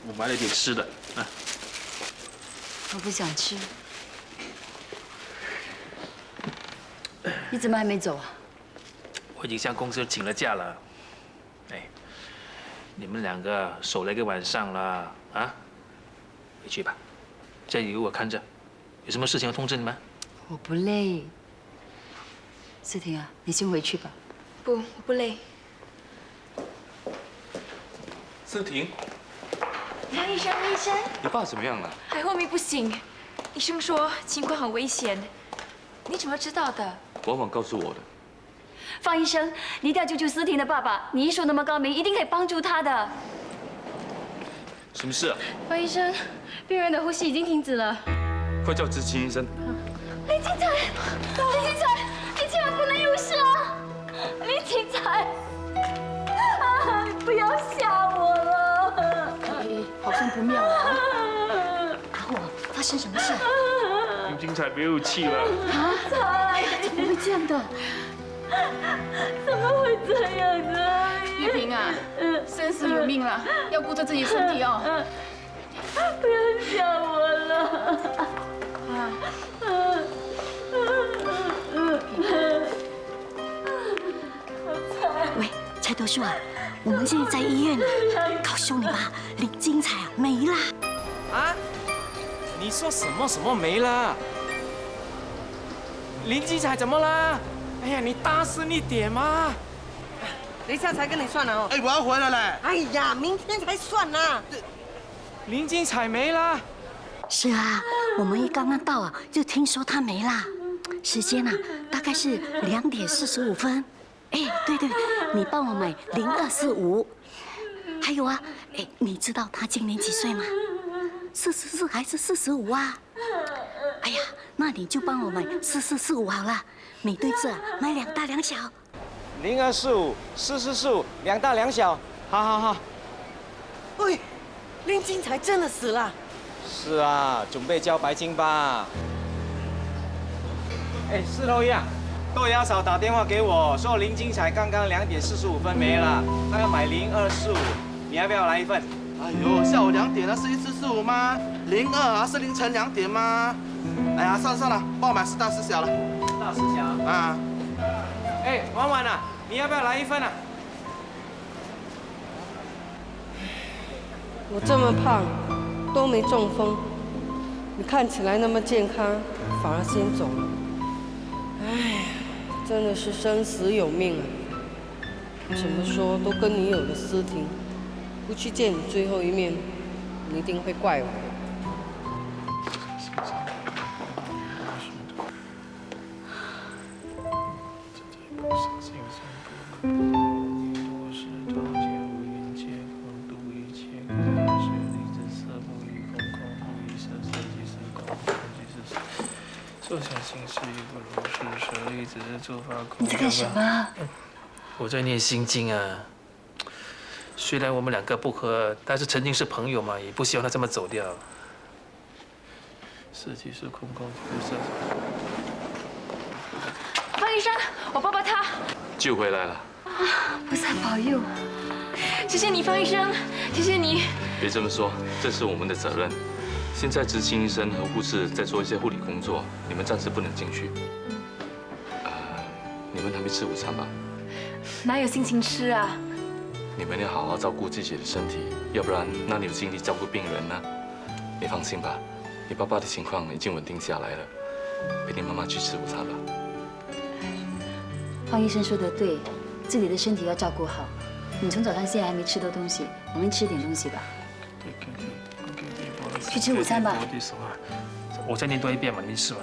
我买了点吃的啊。我不想吃。你怎么还没走啊？我已经向公司请了假了。哎，你们两个守了一个晚上了啊，回去吧，这里有我看着，有什么事情要通知你们。我不累。思婷啊，你先回去吧。不，我不累。思婷，杨医生，医生，你爸怎么样了？海后面不行，医生说情况很危险。你怎么知道的？王婉告诉我的。方医生，你一定要救救思婷的爸爸。你医术那么高明，一定可以帮助他的。什么事啊？方医生，病人的呼吸已经停止了。快叫知青医生。林金彩，林金彩，你千万不能有事啊！林金彩，啊，不要吓我了！好像不妙啊！阿火，发生什么事？林金彩没有气了。啊？怎么会这样的？怎么会这样呢？玉萍啊，生死有命了，要顾着自己身体哦。不要吓我了！喂，蔡德树啊，我们现在在医院呢，告诉你吧，林金彩啊没啦。啊？你说什么没了？林金彩怎么啦？哎呀，你大声一点嘛！等一下才跟你算哦。哎，我要回来了。哎呀，明天才算呢。林金彩没了。是啊，我们一刚刚到啊，就听说她没啦。时间啊，大概是2点45分。哎，对，你帮我买0245。还有啊，哎，你知道她今年几岁吗？44还是45啊？哎呀，那你就帮我买4445好了。每对字啊，买2大2小。0245、4445，2大2小。好。喂，林金才真的死了。是啊，准备交白金吧。哎，四头一啊，豆芽嫂打电话给我说林金彩刚刚2点45分没了，她要买0245，你要不要来一份？哎呦，下午2点那是1445吗？02啊，是凌晨2点吗？哎呀，算了，帮我买4大4小了。大4小啊。哎，婉婉啊，你要不要来一份啊？我这么胖，都没中风，你看起来那么健康，反而先走了。哎，真的是生死有命啊！怎么说都跟你有了私情，不去见你最后一面，你一定会怪我。你在干什么？我在念心经啊。虽然我们两个不和，但是曾经是朋友嘛，也不希望他这么走掉。是即是空，空即是色。方医生，我抱抱他。救回来了。菩萨保佑！谢谢你，方医生，谢谢你。别这么说，这是我们的责任。现在知青医生和护士在做一些护理工作，你们暂时不能进去。你们还没吃午餐吧？哪有心情吃啊？你们要好好照顾自己的身体，要不然哪里有精力照顾病人呢？你放心吧，你爸爸的情况已经稳定下来了，陪你妈妈去吃午餐吧。方医生说的对，自己的身体要照顾好。你从早上现在还没吃到东西，我们吃点东西吧。去吃午餐吧。我再念多一遍嘛，你们吃吧。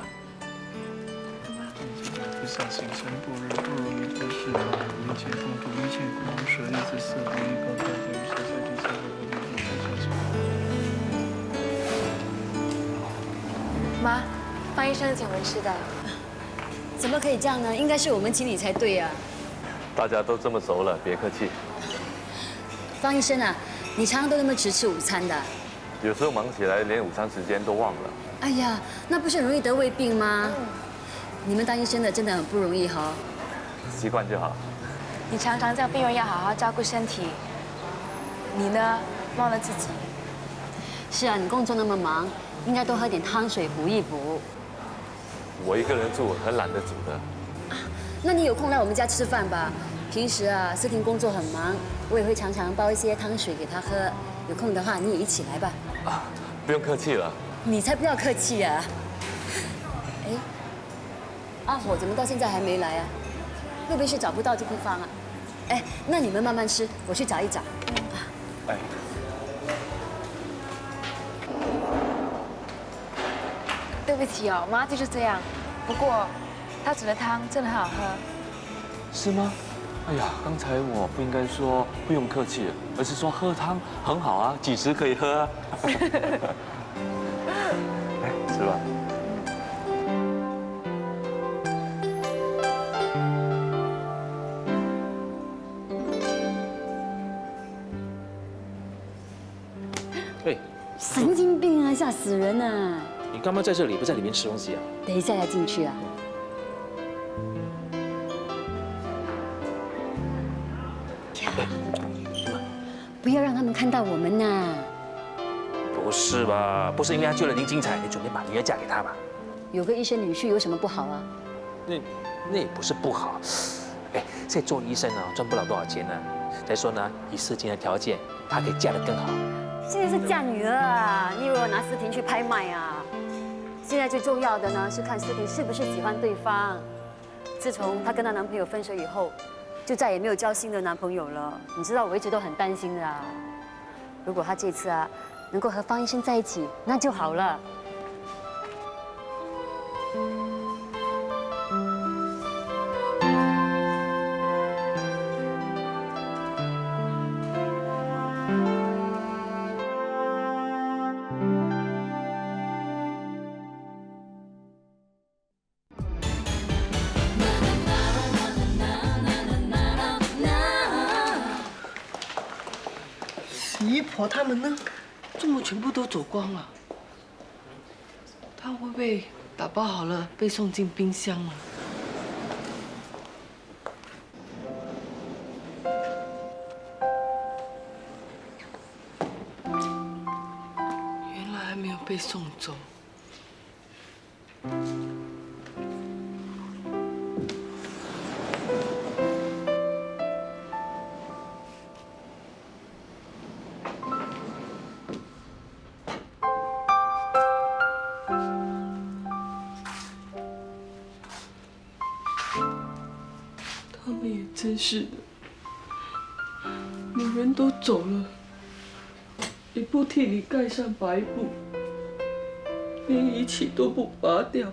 妈，方医生请我们吃的。怎么可以这样呢？应该是我们请你才对呀。大家都这么熟了，别客气。方医生啊，你常常都那么迟吃午餐的。有时候忙起来，连午餐时间都忘了。哎呀，那不是很容易得胃病吗？你们当医生的真的很不容易哈。习惯就好。你常常叫病人要好好照顾身体，你呢，忘了自己。是啊，你工作那么忙，应该多喝点汤水补一补。我一个人住，很懒得煮的。那你有空来我们家吃饭吧？平时啊，思婷工作很忙，我也会常常煲一些汤水给她喝。有空的话，你也一起来吧。啊，不用客气了。你才不要客气啊！哎，阿火怎么到现在还没来啊？会不会是找不到这地方啊？哎，那你们慢慢吃，我去找一找。哎，对不起哦，妈就是这样。不过，她煮的汤真的很好喝。是吗？哎呀，刚才我不应该说不用客气，而是说喝汤很好啊，几时可以喝啊？来，吃吧。喂，神经病啊，吓死人啊！你干嘛在这里，不在里面吃东西啊？等一下要进去啊。不要让他们看到我们呐！不是吧？不是因为他救了林金彩，你准备把女儿嫁给他吧？有个医生女婿有什么不好啊？那也不是不好。哎，现在做医生啊，赚不了多少钱呢。再说呢，以思婷的条件，她可以嫁得更好。现在是嫁女儿啊！你以为我拿思婷去拍卖啊？现在最重要的呢是看思婷是不是喜欢对方。自从她跟她男朋友分手以后，就再也没有交新的男朋友了。你知道我一直都很担心的啊。如果她这次啊能够和方医生在一起，那就好了。姨婆他们呢？怎么全部都走光了？他会不会打包好了被送进冰箱了？原来还没有被送走。他们也真是的，女人都走了，也不替你盖上白布，连仪器都不拔掉。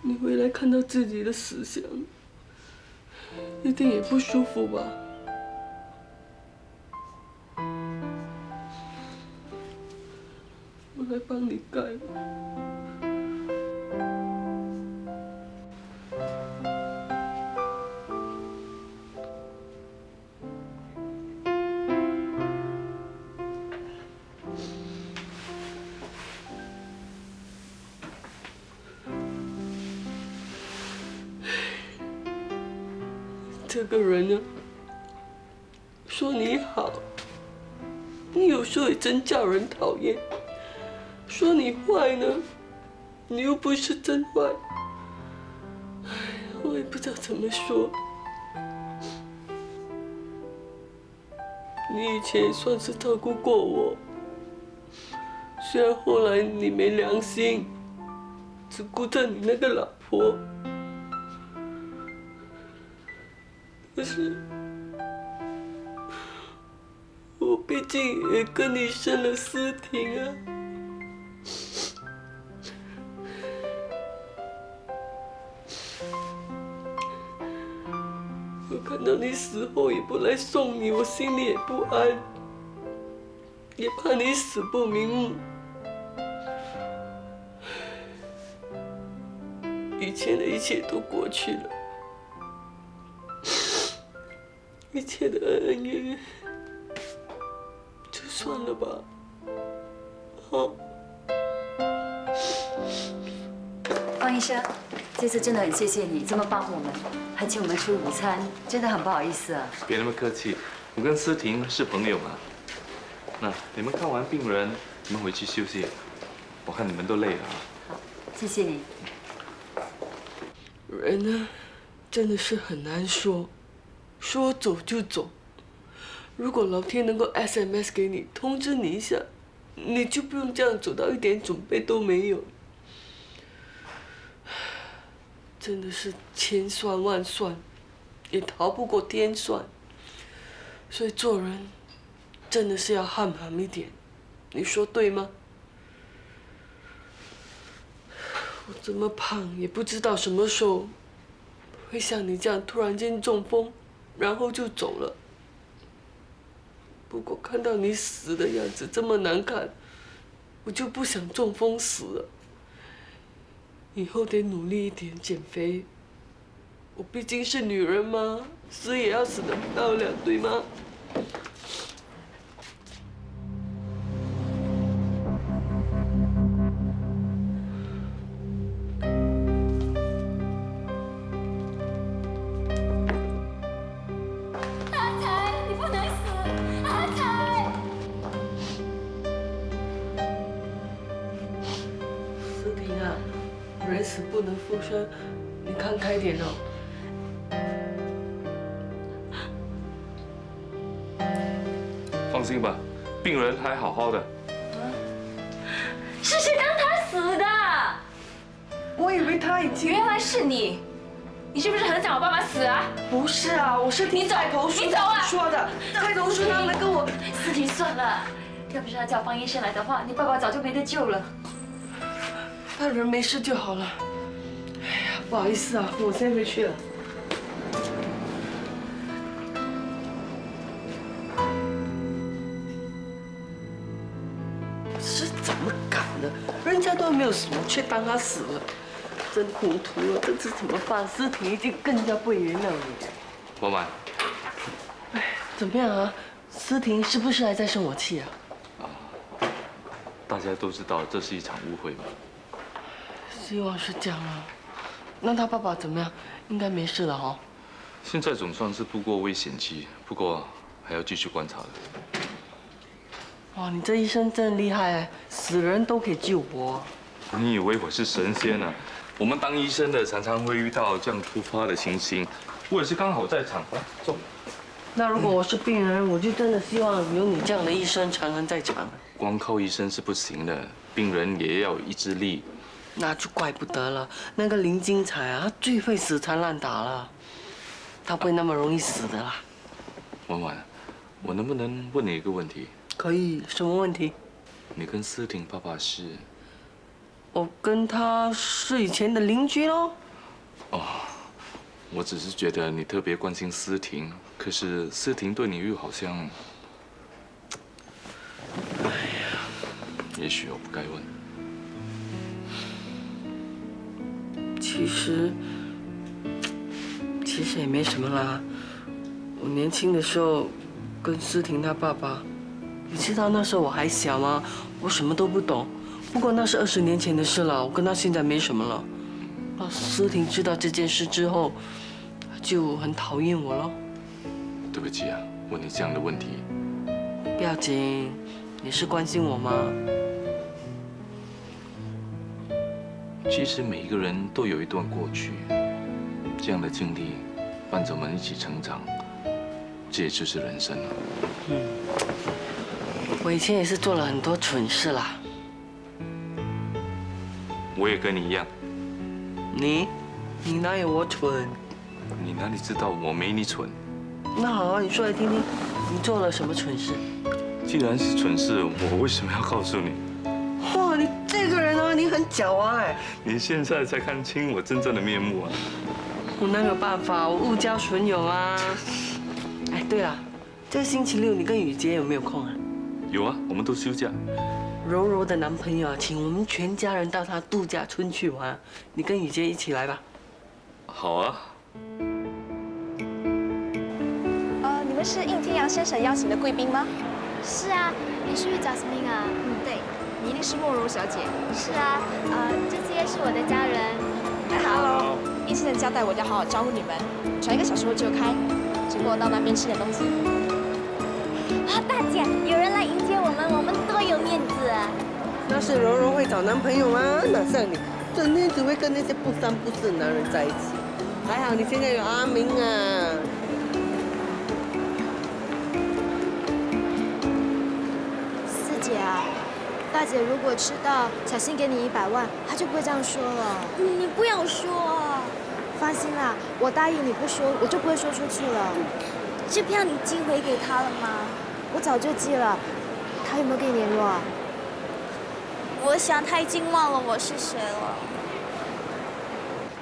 你回来看到自己的死相，一定也不舒服吧？我来帮你盖吧。这个人呢，说你好，你有时候也真叫人讨厌；说你坏呢，你又不是真坏。我也不知道怎么说。你以前也算是照顾过我，虽然后来你没良心，只顾着你那个老婆。可是，我毕竟也跟你生了思婷啊。我看到你死后也不来送你，我心里也不安，也怕你死不瞑目。以前的一切都过去了。一切的恩恩怨怨，就算了吧。好。方医生，这次真的很谢谢你这么帮我们，还请我们吃午餐，真的很不好意思啊。别那么客气，我跟思婷是朋友嘛。那你们看完病人，你们回去休息。我看你们都累了啊。好，谢谢你。人呢，真的是很难说，说走就走。如果老天能够 SMS 给你，通知你一下，你就不用这样走到一点准备都没有。真的是千算万算，也逃不过天算。所以做人真的是要悍狠一点，你说对吗？我这么胖，也不知道什么时候会像你这样突然间中风，然后就走了。不过看到你死的样子这么难看，我就不想中风死了。以后得努力一点减肥。我毕竟是女人嘛，死也要死得漂亮，对吗？阿才，你不能死！阿才，思婷啊，人死不能复生，你看开点哦。放心吧，病人还好好的。是谁让他死的？我以为他已经……原来是你，你是不是很想我爸爸死啊？不是啊，我是听菜头你走啊！说的。菜头说他们跟我……思婷，算了，要不是他叫方医生来的话，你爸爸早就没得救了。他人没事就好了。哎呀，不好意思啊，我先回去了。是怎么敢的？人家都没有死，却当他死了，真糊涂了。这次怎么办？思婷一定更加不会原谅你。老板，哎，怎么样啊？思婷是不是还在生我气啊？大家都知道这是一场误会嘛。希望是这样啊。那他爸爸怎么样？应该没事了哈。现在总算是度过危险期，不过还要继续观察的。哇，你这医生真厉害哎，死人都可以救活。你以为我是神仙啊？我们当医生的常常会遇到这样突发的情形，我也是刚好在场。来，坐。那如果我是病人，我就真的希望有你这样的医生常常在场。光靠医生是不行的，病人也要有意志力。那就怪不得了，那个林金彩啊，他最会死缠烂打了，他不会那么容易死的啦。婉婉，我能不能问你一个问题？可以，什么问题？你跟思婷爸爸是？我跟他是以前的邻居喽。哦，我只是觉得你特别关心思婷，可是思婷对你又好像……哎呀，也许我不该问。其实也没什么啦。我年轻的时候跟思婷她爸爸，你知道那时候我还小吗？我什么都不懂。不过那是20年前的事了，我跟他现在没什么了。那思婷知道这件事之后，就很讨厌我了。对不起啊，问你这样的问题。不要紧，你是关心我吗？其实每一个人都有一段过去，这样的经历伴着我们一起成长，这也就是人生了。我以前也是做了很多蠢事啦。我也跟你一样。你哪有我蠢？你哪里知道我没你蠢？那好啊，你说来听听，你做了什么蠢事？既然是蠢事，我为什么要告诉你？哇，你这个人啊，你很狡猾哎！你现在才看清我真正的面目啊！我哪有办法，我误交损友啊！哎，对了，这个星期六你跟雨洁有没有空啊？有啊，我们都休假。柔柔的男朋友啊，请我们全家人到他度假村去玩，你跟雨洁一起来吧。好啊。你们是应天阳先生邀请的贵宾吗？是啊，你是玉贾斯汀啊？对，你一定是莫如小姐。是啊，这些是我的家人。Hello， 应先生交代我要好好招呼你们，船1个小时后就开，只不过到那边吃点东西。啊，大姐，有人来迎接我们，我们多有面子啊！那是柔柔会找男朋友吗？哪像你，整天只会跟那些不三不四的男人在一起。还好你现在有阿明啊。四姐啊，大姐如果知道小新给你100万，她就不会这样说了。你不要说啊，放心啦，我答应你不说，我就不会说出去了。支票你寄回给他了吗？我早就寄了，他有没有跟你联络啊？我想他已经忘了我是谁了。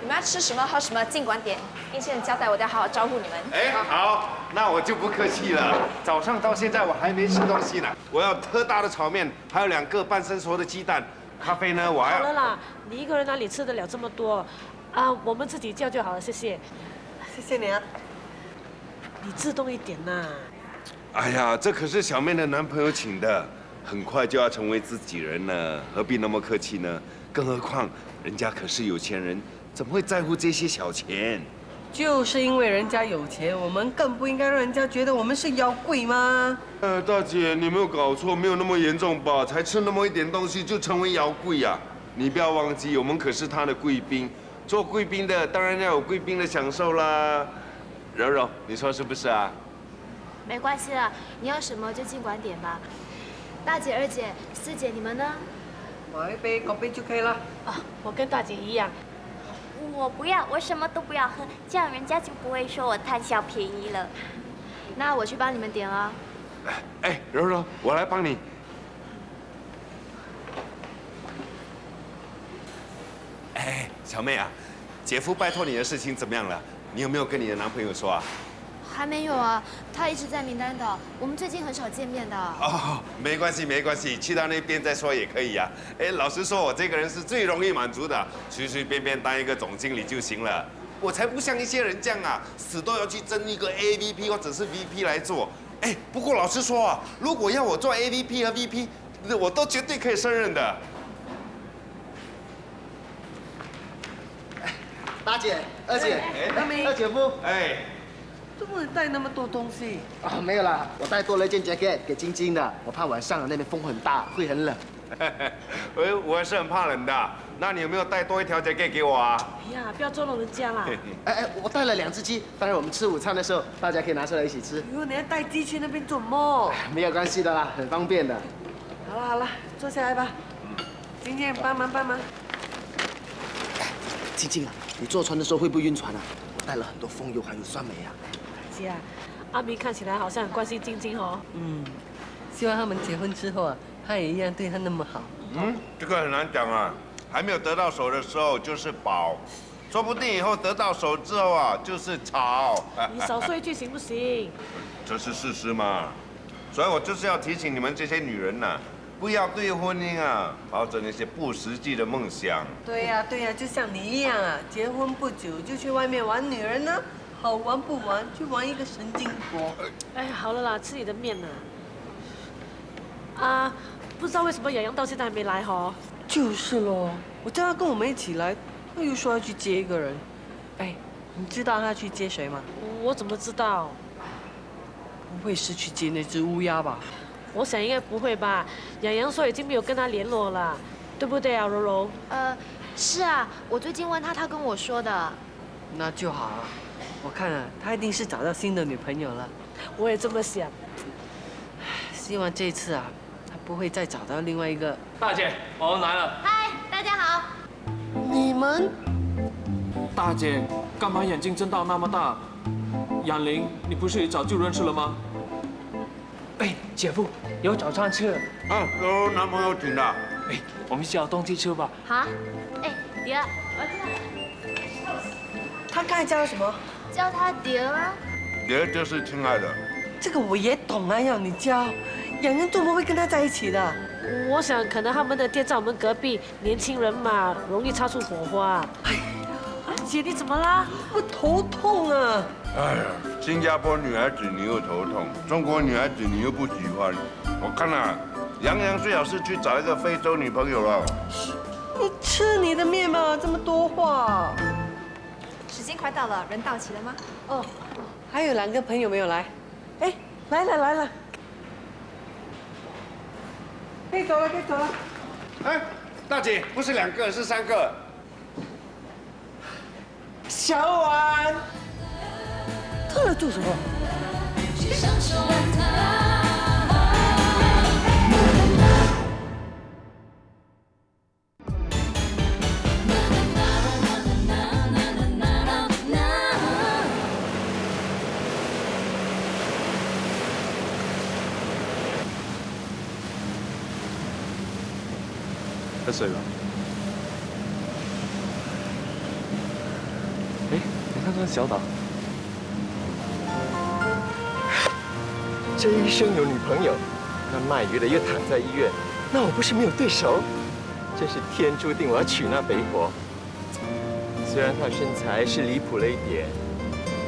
你们要吃什么喝什么，尽管点。应先生交代我要好好招呼你们。哎，好，那我就不客气了。早上到现在我还没吃东西呢，我要特大的炒面，还有2个半生熟的鸡蛋。咖啡呢，我还要。好了啦，你一个人哪里吃得了这么多？啊，我们自己叫就好了，谢谢。谢谢你啊。你自动一点呐。哎呀，这可是小妹的男朋友请的，很快就要成为自己人了，何必那么客气呢？更何况人家可是有钱人，怎么会在乎这些小钱？就是因为人家有钱，我们更不应该让人家觉得我们是妖怪吗？大姐，你没有搞错，没有那么严重吧？才吃那么一点东西就成为妖怪呀？你不要忘记，我们可是他的贵宾，做贵宾的当然要有贵宾的享受啦。柔柔，你说是不是啊？没关系啦，你要什么就尽管点吧。大姐、二姐、四姐，你们呢？买一杯咖啡就可以了。啊，我跟大姐一样。我不要，我什么都不要喝，这样人家就不会说我贪小便宜了。那我去帮你们点了。哎，柔柔，我来帮你。哎，小妹啊，姐夫拜托你的事情怎么样了？你有没有跟你的男朋友说啊？还没有啊，他一直在名单的。我们最近很少见面的。哦，没关系，没关系，去到那边再说也可以啊。哎，老实说，我这个人是最容易满足的，随随便便当一个总经理就行了。我才不像一些人这样啊，死都要去争一个 AVP 或者是 VP 来做。哎，不过老实说啊，如果要我做 AVP 和 VP，我都绝对可以胜任的。大姐、二姐、二姐夫，哎，怎么带那么多东西？啊，没有啦，我带多了一件 jacket 给晶晶的，我怕晚上那边风很大，会很冷。我也是很怕冷的。那你有没有带多一条 jacket 给我啊？哎呀，不要捉弄人家啦。哎，我带了2只鸡，当然我们吃午餐的时候，大家可以拿出来一起吃。如果你要带鸡去那边做么？没有关系的啦，很方便的。好了好了，坐下来吧。今天帮忙帮忙。晶晶啊，你坐船的时候会不会晕船啊？我带了很多风油还有酸梅啊。姐啊，阿明看起来好像很关心晶晶哦。希望他们结婚之后啊，他也一样对她那么好。这个很难讲啊，还没有得到手的时候就是宝，说不定以后得到手之后啊就是草。你少说一句行不行？这是事实嘛，所以我就是要提醒你们这些女人呐，不要对婚姻啊抱着那些不实际的梦想。对呀对呀，就像你一样啊，结婚不久就去外面玩女人呢，好玩不玩去玩一个神经国。哎，好了啦，吃你的面呢。啊，不知道为什么洋洋到现在还没来哈。就是咯，我叫他跟我们一起来，他又说要去接一个人。哎，你知道他去接谁吗？我怎么知道？不会是去接那只乌鸦吧？我想应该不会吧。洋洋说已经没有跟他联络了，对不对啊，柔柔？是啊，我最近问他，他跟我说的。那就好了，我看啊，他一定是找到新的女朋友了。我也这么想。希望这次啊，他不会再找到另外一个。大姐，我们来了。嗨，大家好。你们？大姐，干嘛眼睛睁到那么大？杨玲，你不是早就认识了吗？哎，姐夫，有早餐吃了。啊，有男朋友请的。哎，我们找东西吃吧。好。哎，蝶，他刚才叫他什么？叫他蝶啊。蝶就是亲爱的。这个我也懂啊，要你教。洋洋怎么会跟他在一起的？我想可能他们的店在我们隔壁，年轻人嘛，容易擦出火花。哎呀，姐你怎么啦？我头痛啊！哎呀，新加坡女孩子你又头痛，中国女孩子你又不喜欢。我看啊，洋洋最好是去找一个非洲女朋友了。你吃你的面嘛，这么多话。时间快到了，人到齐了吗？哦，还有2个朋友没有来。哎，来了来了。可以走了，可以走了。哎，大姐，不是2个，是3个。小婉，特了做什么？喝水吧。哎，你看这个小岛，这一生有女朋友，那卖鱼的又躺在医院，那我不是没有对手？真是天注定我要娶那肥婆。虽然她身材是离谱了一点，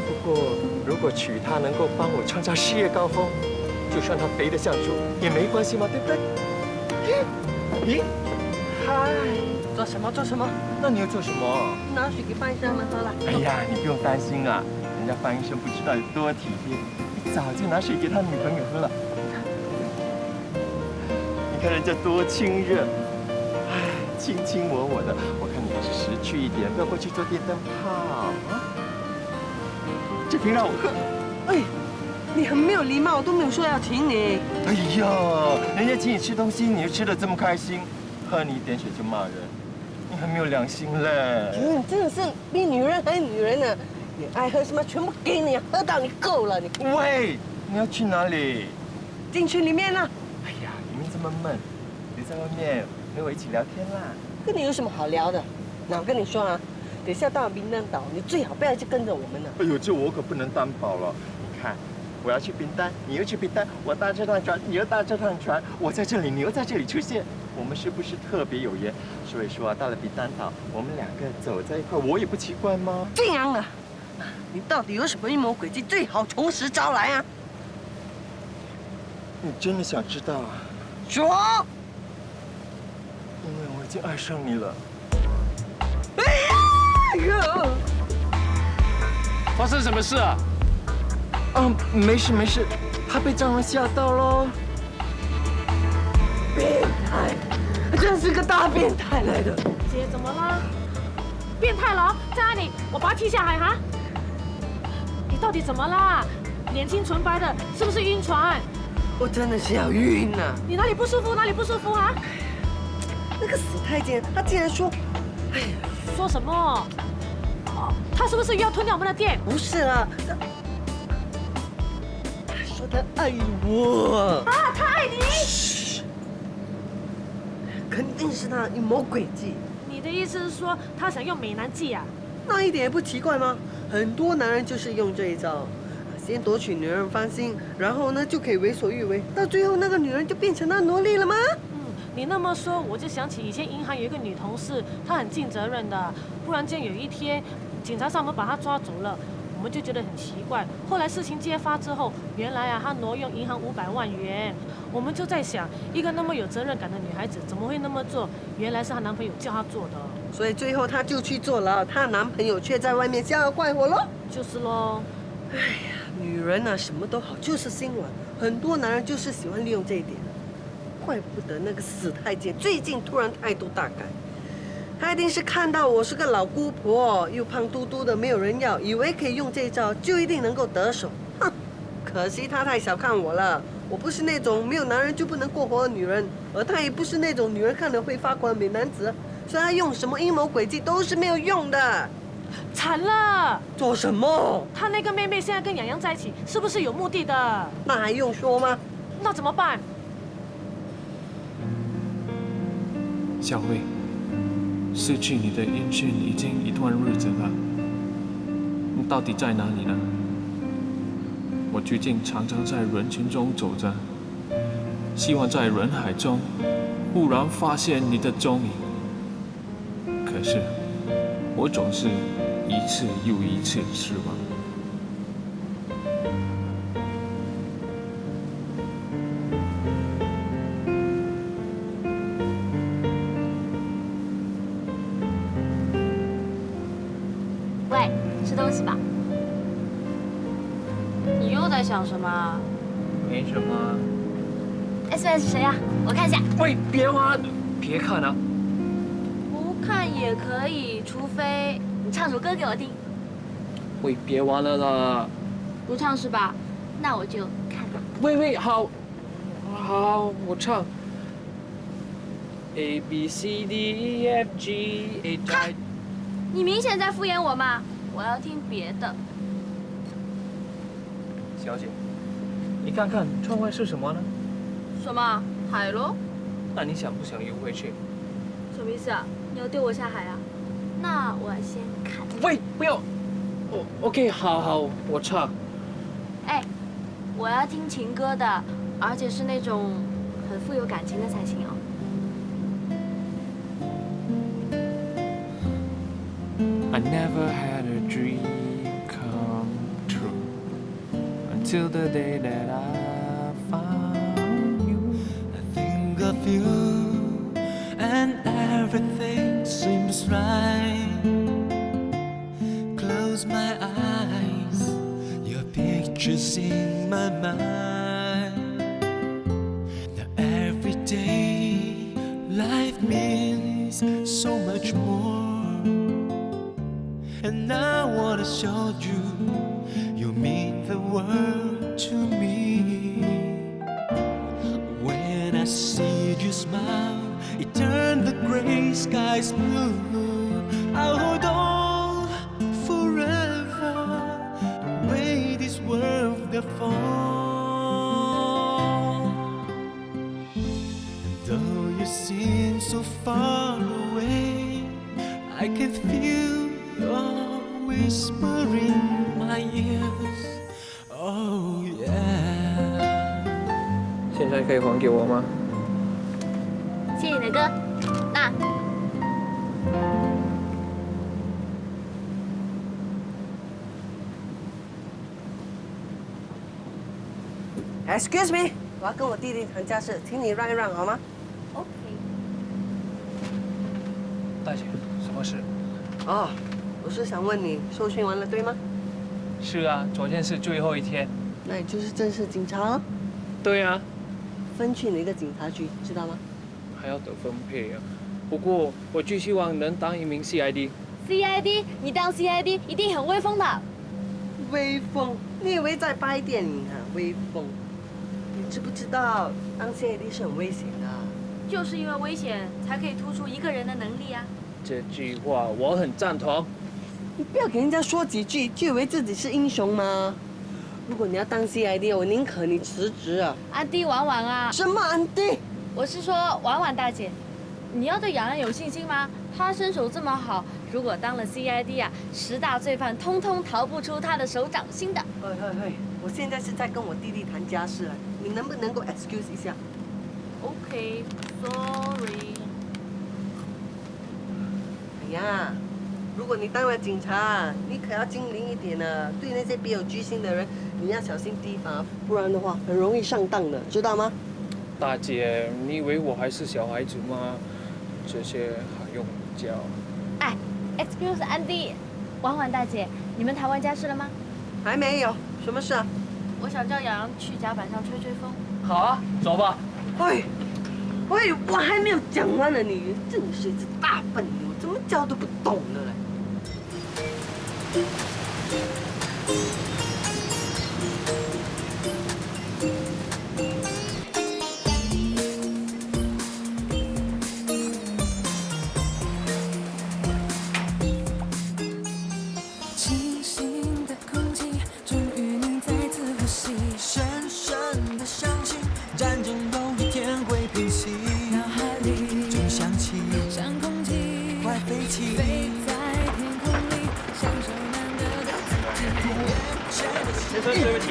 不过如果娶她能够帮我创造事业高峰，就算她肥得像猪也没关系嘛，对不对？咦？嗨，做什么？做什么？那你要做什么？拿水给范医生们喝了。哎呀，你不用担心啊，人家范医生不知道有多体贴，一早就拿水给他女朋友喝了。你看人家多亲热，哎，卿卿我我的。我看你还是识趣一点，不要过去做电灯泡啊。这瓶让我喝。哎，你很没有礼貌，我都没有说要请你。哎呀，人家请你吃东西，你又吃得这么开心，喝你一点水就骂人，你很没有良心嘞！你真的是比女人还女人呢！你爱喝什么全部给你，喝到你够了你。喂，你要去哪里？进去里面了。哎呀，里面这么闷，留在外面陪我一起聊天啦。跟你有什么好聊的？那我跟你说啊，等下到名登岛，你最好不要去跟着我们了。哎呦，这我可不能担保了。你看，我要去冰丹，你又去冰丹，我搭这趟船，你又搭这趟船，我在这里，你又在这里出现，我们是不是特别有缘？所以说啊，到了冰丹岛，我们2个走在一块，我也不奇怪吗？这样啊，你到底有什么阴谋诡计？最好从实招来啊！你真的想知道啊？说。因为我已经爱上你了。哎呀！发生什么事啊？没事没事，他被蟑螂吓到了。变态，真是个大变态来的。姐怎么了？变态了，在哪里？我把他踢下海哈！你到底怎么啦？年轻纯白的，是不是晕船？我真的是要晕了。你哪里不舒服？哪里不舒服啊？那个死太监，他竟然说，哎呀，说什么？哦，他是不是又要吞掉我们的店？不是啦，他说他爱我。啊，他爱你？嘘，肯定是他阴谋诡计。你的意思是说，他想用美男计啊？那一点也不奇怪吗？很多男人就是用这一招，先夺取女人芳心，然后呢就可以为所欲为，到最后那个女人就变成那奴隶了吗？你那么说，我就想起以前银行有一个女同事，她很尽责任的。忽然间有一天，警察上门把她抓走了，我们就觉得很奇怪。后来事情揭发之后，原来啊，她挪用银行500万元。我们就在想，一个那么有责任感的女孩子怎么会那么做？原来是她男朋友叫她做的。所以最后她就去坐牢，她男朋友却在外面逍遥快活喽。就是喽。哎呀，女人啊，什么都好，就是心软。很多男人就是喜欢利用这一点。怪不得那个死太监最近突然态度大改，他一定是看到我是个老姑婆，又胖嘟嘟的，没有人要，以为可以用这招就一定能够得手。哼，可惜他太小看我了。我不是那种没有男人就不能过活的女人，而他也不是那种女人看了会发狂的美男子，所以他用什么阴谋诡计都是没有用的。惨了！做什么？他那个妹妹现在跟洋洋在一起，是不是有目的的？那还用说吗？那怎么办？小慧，失去你的音讯已经一段日子了，你到底在哪里呢？我最近常常在人群中走着，希望在人海中忽然发现你的踪影，可是我总是一次又一次失望。喂，吃东西吧。你又在想什么？没什么， ？SOS 是谁呀？我看一下。喂，别玩，别看啊！不看也可以，除非你唱首歌给我听。喂，别玩了啦！不唱是吧？那我就看。喂，好，我唱。A B C D E F G H I。你明显在敷衍我嘛！我要听别的。小姐，你看看窗外是什么呢？什么？海咯？那你想不想游回去？什么意思啊？你要丢我下海啊？那我先看。喂，不要。OK， 好，我唱。哎，我要听情歌的，而且是那种很富有感情的才行哦。I never had a dream come true until the day that I found you. I think of you and everything seems right. Close my eyes, your picture's in my mind. Now every day life means so much more. And I wanna show you, you mean the world to me. When I see you smile, it turns the gray skies blue. I'll hold on forever, the way this world will fall. And though you seem so far away, I can feel you're whispering my ears. Oh yeah. 现在可以还给我吗？谢谢你的歌，那。Excuse me， 我要跟我弟弟谈家事，请你让一让好吗 ？OK。大姐，什么事？哦，我是想问你，受训完了对吗？是啊，昨天是最后一天。那你就是正式警察了？对啊。分去哪个警察局，知道吗？还要等分配啊。不过我最希望能当一名 CID。CID， 你当 CID 一定很威风的。威风？你以为在拍电影啊？威风？你知不知道当 CID 是很危险的？就是因为危险，才可以突出一个人的能力啊。这句话我很赞同。你不要给人家说几句，就以为自己是英雄吗？如果你要当 CID， 我宁可你辞职啊！安迪婉婉啊！什么安迪？我是说婉婉大姐，你要对雅安有信心吗？她身手这么好，如果当了 CID 啊，10大罪犯通通逃不出她的手掌心的。嘿，我现在是在跟我弟弟谈家事啊，你能不能够 excuse 一下 ？OK，sorry。哎呀，如果你当了警察，你可要精灵一点呢。对那些别有居心的人，你要小心提防，不然的话很容易上当的，知道吗？大姐，你以为我还是小孩子吗？这些还用教？哎 ，excuse 安迪，婉婉大姐，你们谈完家事了吗？还没有，什么事啊？我想叫洋洋去甲板上吹吹风。好啊，走吧。喂，我还没有讲完呢，你真的是一只大笨牛，怎么教都不懂的嘞。清新的空气，终于能再次呼吸，深深的相信战争有一天会平息。脑海里总想起，像空气快飞起，飞在天空里，享受难得的自己。先生，对不起，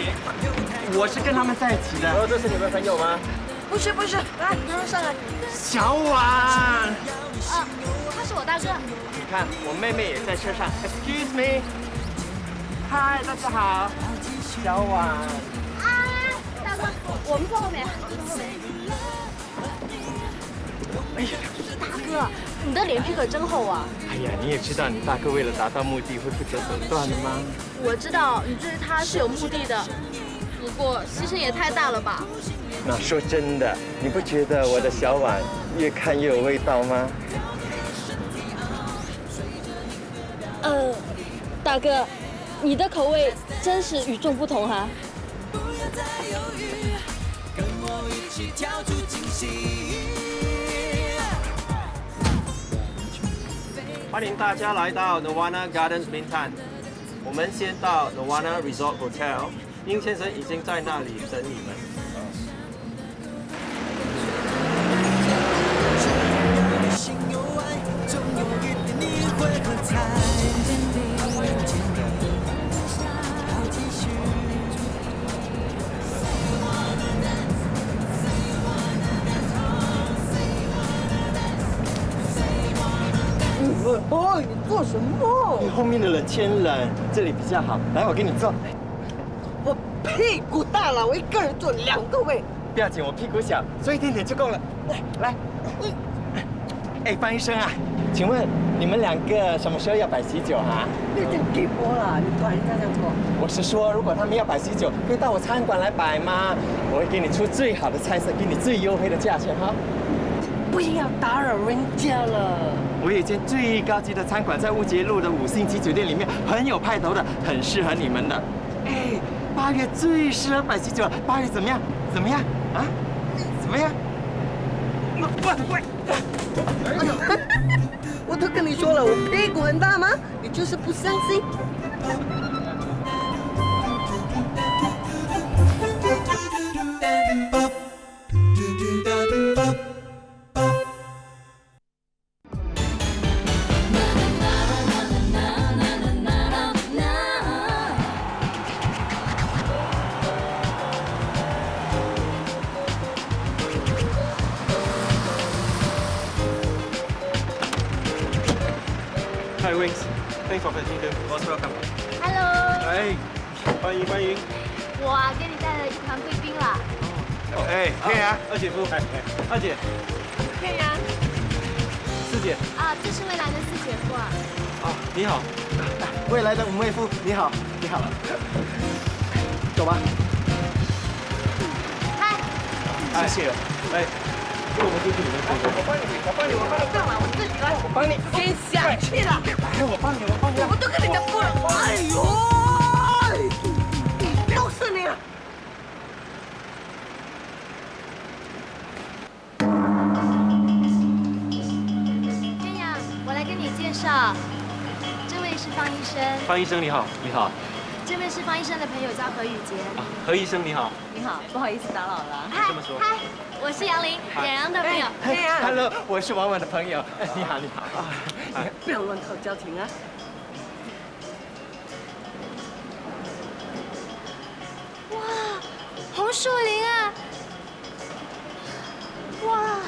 我是跟他们在一起的。哦，这是你们朋友吗？不是，来，让他上来。小婉。他是我大哥。你看，我妹妹也在车上。Excuse me。嗨，大家好。小婉。大哥，我们坐后面。哎呀，大哥，你的脸皮可真厚啊！哎呀，你也知道，你大哥为了达到目的会不择手段的吗？我知道，你追他是有目的的。不过牺牲也太大了吧？那说真的，你不觉得我的小碗越看越有味道吗？大哥，你的口味真是与众不同哈。欢迎大家来到 Nirvana Gardens 冰滩。我们先到 Nirvana Resort Hotel， 殷先生已经在那里等你们。哦，你做什么？你后面的人牵人，这里比较好。来，我给你坐。我屁股大了，我一个人坐2个位。不要紧，我屁股小，坐一点点就够了。来，哎，方医生啊，请问你们2个什么时候要摆喜酒啊？那点给我了，你管人家这样做。我是说，如果他们要摆喜酒，可以到我餐馆来摆吗？我会给你出最好的菜色，给你最优惠的价钱哈。不要打扰人家了。我有一间最高级的餐馆，在乌节路的5星级酒店里面，很有派头的，很适合你们的。哎，8月最适合摆喜酒了。8月怎么样？怎么样？啊？怎么样？喂！哎呦，我都跟你说了，我屁股很大吗？你就是不相信。Hi Wings, thanks for visiting. Most welcome. Hello， 哎，欢迎欢迎。我啊给你带了一团贵宾啦。哎，天阳，二姐夫，二姐，天阳。四姐。啊，这是未来的四姐夫啊。啊，你好。未来的5妹夫，你好，你好。走吧。嗨。谢谢。哎。跟我们进去里面坐坐。我帮你，干嘛？我自己来。我帮你。先下去了。来，我帮你。我都跟人家说了。哎呦，都是你啊！天阳，我来跟你介绍，这位是方医生。方医生你好，你好。这位是方医生的朋友，叫何宇杰。何医生你好。你好，不好意思打扰了。这么说。嗨，我是杨玲，冉阳的朋友。Hello， 我是婉婉的朋友。你好，你好。不要乱套交情啊！哇，红树林啊！哇，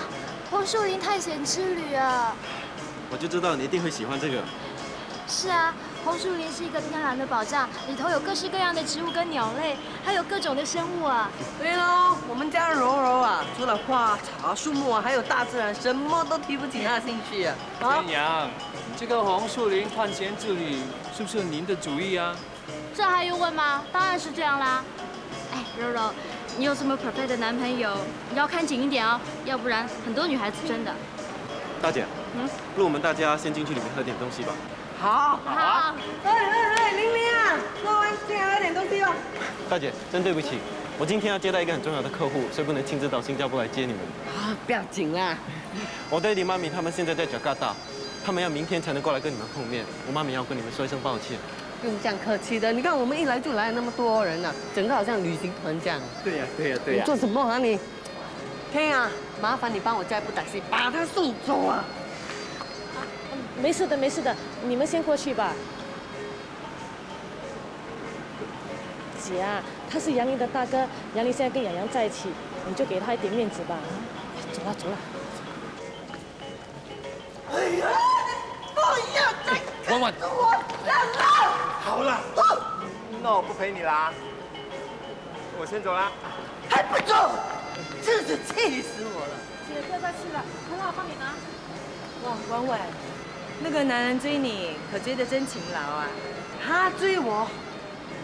红树林探险之旅啊！我就知道你一定会喜欢这个。是啊，红树林是一个天然的宝藏，里头有各式各样的植物跟鸟类，还有各种的生物啊。对喽，我们家柔柔啊，除了花草树木啊，还有大自然，什么都提不起他的兴趣啊。天阳，这个红树林探险之旅是不是您的主意啊？这还用问吗？当然是这样啦。哎，柔柔，你有什么 perfect 的男朋友，你要看紧一点哦，要不然很多女孩子真的。大姐，不如我们大家先进去里面喝点东西吧。好，好。玲玲啊，做完进来喝点东西哦。大姐，真对不起，我今天要接待一个很重要的客户，所以不能亲自到新加坡来接你们。啊，不要紧啦。我爹地妈咪他们现在在加拿大，他们要明天才能过来跟你们碰面。我妈咪要跟你们说一声抱歉。不用这样客气的，你看我们一来就来了那么多人呢，整个好像旅行团这样。对呀。你做什么啊你？天啊，麻烦你帮我叫一部taxi，把他送走啊！没事的，没事的，你们先过去吧。姐啊，他是杨林的大哥，杨林现在跟洋洋在一起，你就给他一点面子吧。走了，走了。哎呀，不要再婉婉，我烂了！好了，那我不陪你啦，我先走啦。还不走，真是气死我了！姐，不要再吃了，很好，帮你拿。哇，婉婉，那个男人追你，可追得真勤劳啊！他追我，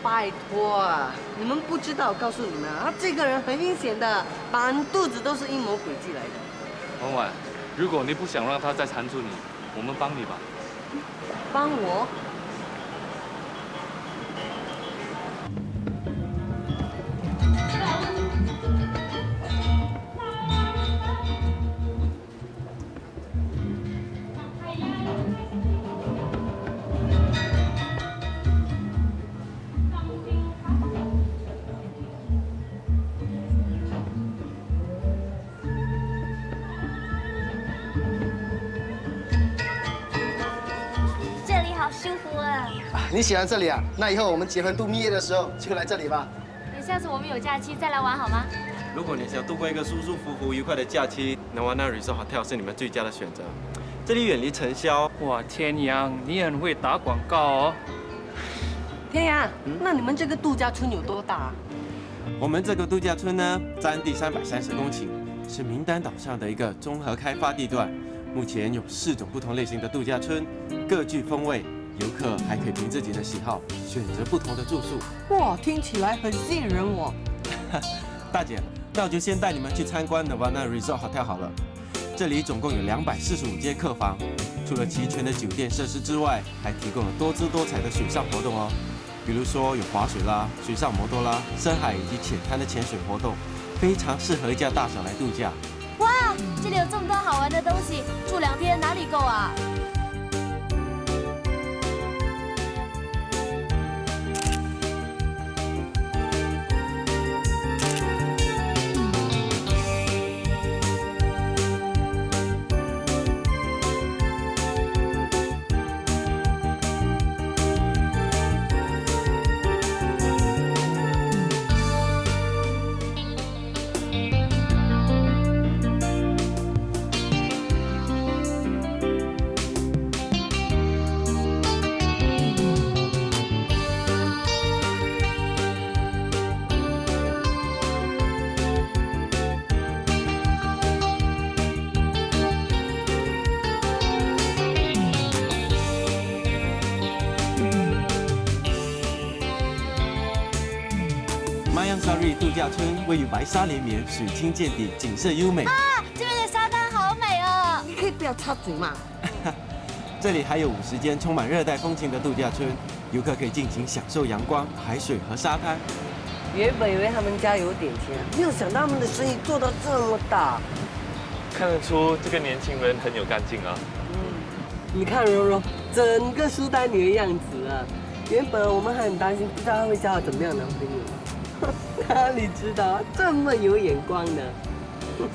拜托啊，你们不知道，我告诉你们啊，他这个人很阴险的，满肚子都是阴谋诡计来的。婉婉，如果你不想让他再缠住你，我们帮你吧。帮我？这里好舒服啊！你喜欢这里啊？那以后我们结婚度蜜月的时候就来这里吧。等下次我们有假期再来玩好吗？如果你想度过一个舒舒服服、愉快的假期，Nelwana Resort Hotel 是你们最佳的选择。这里远离尘嚣。哇，天阳，你很会打广告哦。天阳，那你们这个度假村有多大啊？我们这个度假村呢，占地330公顷，是名丹岛上的一个综合开发地段。目前有4种不同类型的度假村，各具风味。游客还可以凭自己的喜好选择不同的住宿。哇，听起来很吸引人哦。大姐，那我就先带你们去参观 Nelwana Resort Hotel 好了。这里总共有245间客房，除了齐全的酒店设施之外，还提供了多姿多彩的水上活动哦。比如说有滑水啦、水上摩托啦、深海以及浅滩的潜水活动，非常适合一家大小来度假。哇，这里有这么多好玩的东西，住2天哪里够啊？Mayang-Sari 度假村位于白沙连绵，水清见底，景色优美。啊，这边的沙滩好美哦！你可以不要插嘴嘛。这里还有50间充满热带风情的度假村，游客可以尽情享受阳光、海水和沙滩。原本以为他们家有点钱，没有想到他们的生意做到这么大。看得出这个年轻人很有干劲啊。你看柔柔，整个书呆女的样子啊。原本我们还很担心，不知道她会交到怎么样的男朋友。哪里知道这么有眼光呢？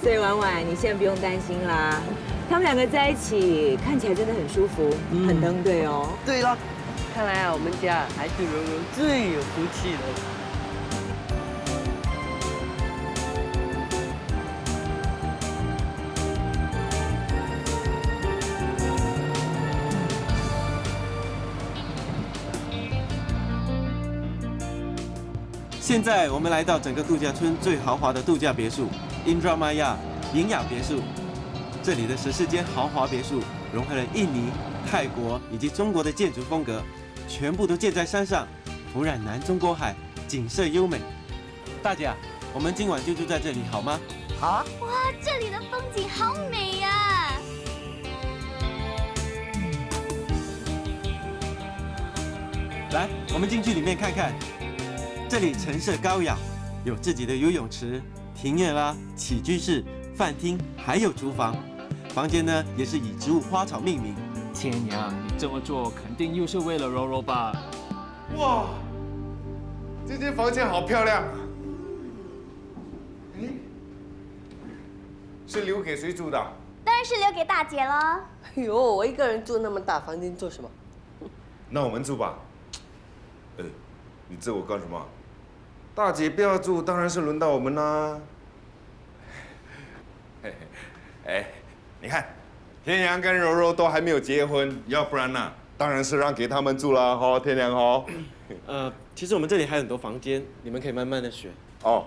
所以婉婉，你现在不用担心啦。他们2个在一起，看起来真的很舒服，很登对哦。对了，看来啊，我们家还是柔柔最有福气的。现在我们来到整个度假村最豪华的度假别墅 Indramayaya 银雅别墅。这里的14间豪华别墅融合了印尼、泰国以及中国的建筑风格，全部都建在山上，俯瞰南中国海，景色优美。大姐，我们今晚就住在这里好吗？好啊。哇，这里的风景好美呀！来，我们进去里面看看。这里陈设高雅，有自己的游泳池、庭院啦、起居室、饭厅，还有厨房。房间呢也是以植物花草命名。天阳，你这么做肯定又是为了柔柔吧？哇，这间房间好漂亮。是留给谁住的？当然是留给大姐了。哎呦，我一个人住那么大房间做什么？那我们住吧。你知我干什么？大姐不要住，当然是轮到我们啦。你看，天阳跟柔柔都还没有结婚，要不然呢，当然是让给他们住啦。好，天阳好。其实我们这里还有很多房间，你们可以慢慢的选。哦，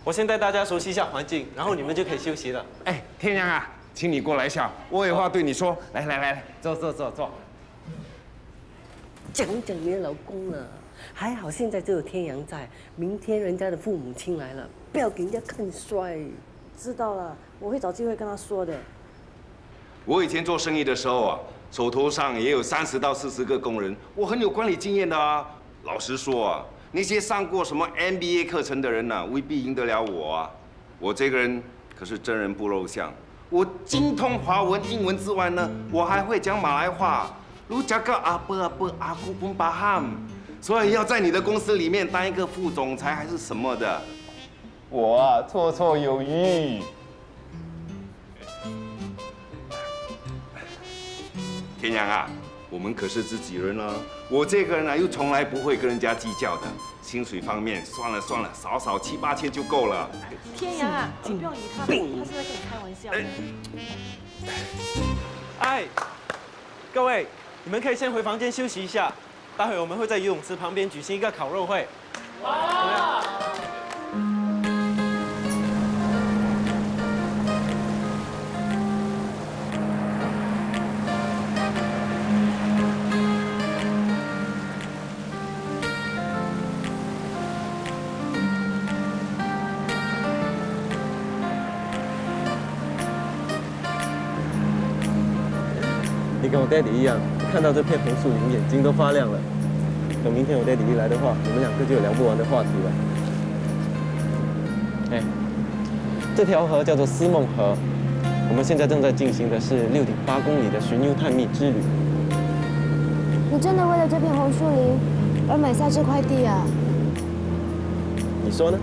我先带大家熟悉一下环境，然后你们就可以休息了。天阳啊，请你过来一下，我有话对你说。来，坐。讲讲你的老公了。还好现在只有天阳在，明天人家的父母亲来了，不要给人家看衰。知道了，我会找机会跟他说的。我以前做生意的时候啊，手头上也有30到40个工人，我很有管理经验的啊。老实说啊，那些上过什么 MBA 课程的人呐，未必赢得了我啊。我这个人可是真人不露相，我精通华文、英文之外呢，我还会讲马来话。如加个阿伯阿姑本巴汉，所以要在你的公司里面当一个副总裁还是什么的，我啊绰绰有余。天阳啊，我们可是自己人啊，我这个人啊又从来不会跟人家计较的。薪水方面，算了，少少7、8千就够了。天阳啊，你不用理他，他是在跟你开玩笑的。哎，各位，你们可以先回房间休息一下，待会我们会在游泳池旁边举行一个烤肉会。哇！你跟我 daddy 一样，看到这片红树林，眼睛都发亮了。等明天我 daddy 一来的话，我们2个就有聊不完的话题了。哎，这条河叫做思梦河，我们现在正在进行的是6.8公里的寻幽探秘之旅。你真的为了这片红树林而买下这块地啊？你说呢？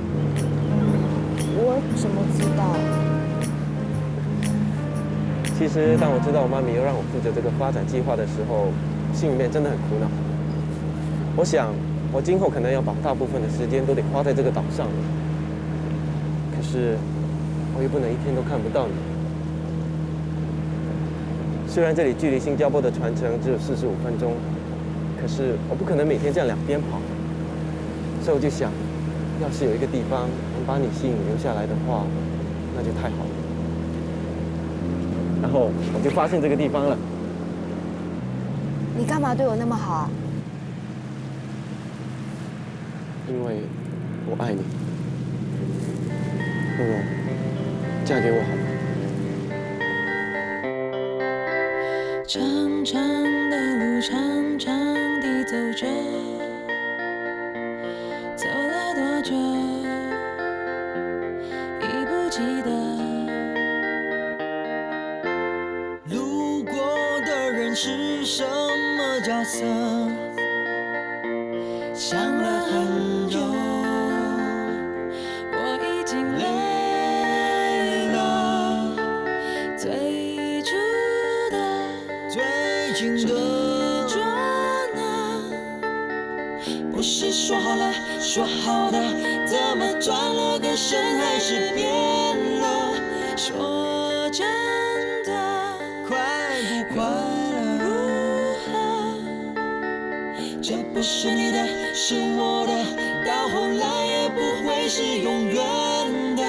我怎么知道？其实，当我知道我妈咪要让我负责这个发展计划的时候，心里面真的很苦恼。我想，我今后可能要把大部分的时间都得花在这个岛上了。可是，我也不能一天都看不到你。虽然这里距离新加坡的船程只有45分钟，可是我不可能每天这样两边跑。所以我就想，要是有一个地方能把你吸引留下来的话，那就太好了。然后我就发现这个地方了。你干嘛对我那么好啊？因为我爱你，露露，嫁给我好吗？长长的路，长长地走着，走了多久，已不记得。路过的人是什么角色？想了很久，我已经累了。最初的最近的捉拿，不是说好了说好的，怎么转了个身还是变了？说真的，快不快乐？这不是你的，是我的，到后来也不会是永远的，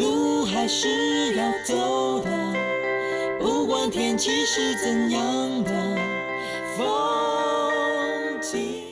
路还是要走的，不管天气是怎样的风景。